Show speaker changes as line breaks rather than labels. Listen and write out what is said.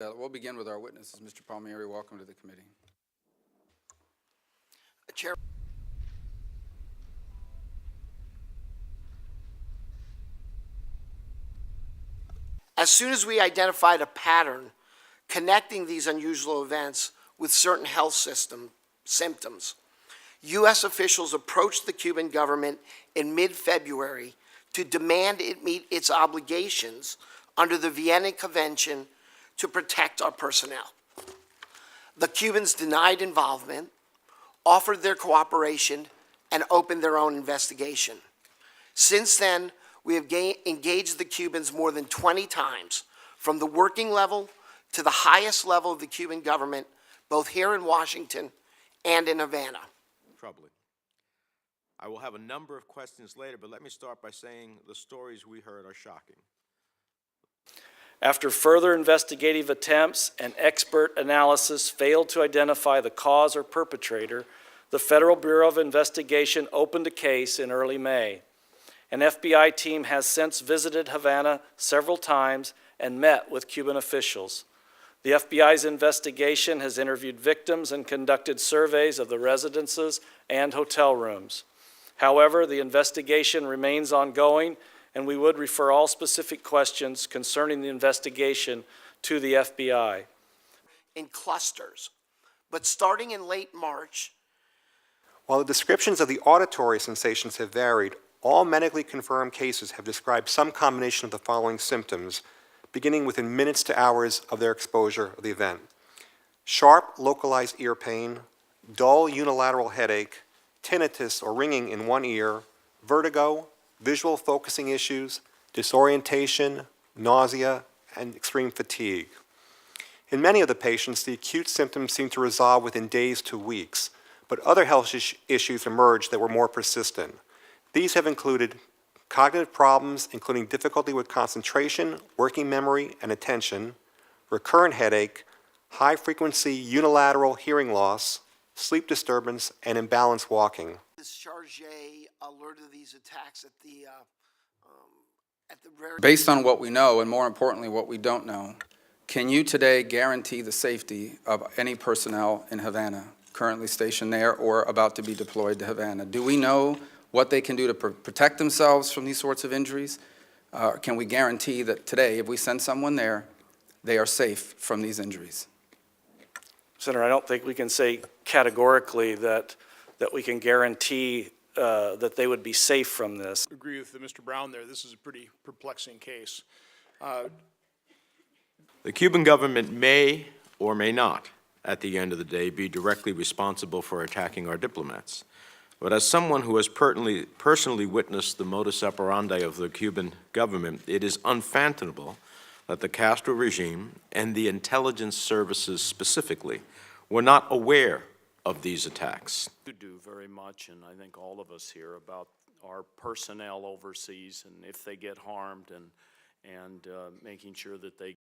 We'll begin with our witnesses. Mr. Palmieri, welcome to the committee.
Chair. As soon as we identified a pattern connecting these unusual events with certain health system symptoms, U.S. officials approached the Cuban government in mid-February to demand it meet its obligations under the Vienna Convention to protect our personnel. The Cubans denied involvement, offered their cooperation, and opened their own investigation. Since then, we have engaged the Cubans more than 20 times, from the working level to the highest level of the Cuban government, both here in Washington and in Havana.
Troubling. I will have a number of questions later, but let me start by saying the stories we heard are shocking.
After further investigative attempts and expert analysis failed to identify the cause or perpetrator, the Federal Bureau of Investigation opened a case in early May. An FBI team has since visited Havana several times and met with Cuban officials. The FBI's investigation has interviewed victims and conducted surveys of the residences and hotel rooms. However, the investigation remains ongoing, and we would refer all specific questions concerning the investigation to the FBI.
In clusters, but starting in late March.
While the descriptions of the auditory sensations have varied, all medically confirmed cases have described some combination of the following symptoms, beginning within minutes to hours of their exposure of the event: sharp, localized ear pain, dull unilateral headache, tinnitus or ringing in one ear, vertigo, visual focusing issues, disorientation, nausea, and extreme fatigue. In many of the patients, the acute symptoms seem to resolve within days to weeks, but other health issues emerged that were more persistent. These have included cognitive problems, including difficulty with concentration, working memory, and attention, recurrent headache, high-frequency unilateral hearing loss, sleep disturbance, and imbalanced walking.
This charge alerted these attacks at the very...
Based on what we know, and more importantly, what we don't know, can you today guarantee the safety of any personnel in Havana currently stationed there or about to be deployed to Havana? Do we know what they can do to protect themselves from these sorts of injuries? Can we guarantee that today, if we send someone there, they are safe from these injuries?
Senator, I don't think we can say categorically that we can guarantee that they would be safe from this.
I agree with Mr. Brown there. This is a pretty perplexing case.
The Cuban government may or may not, at the end of the day, be directly responsible for attacking our diplomats. But as someone who has personally witnessed the modus operandi of the Cuban government, it is unfathomable that the Castro regime and the intelligence services specifically were not aware of these attacks.
You do very much, and I think all of us here, about our personnel overseas and if they get harmed and making sure that they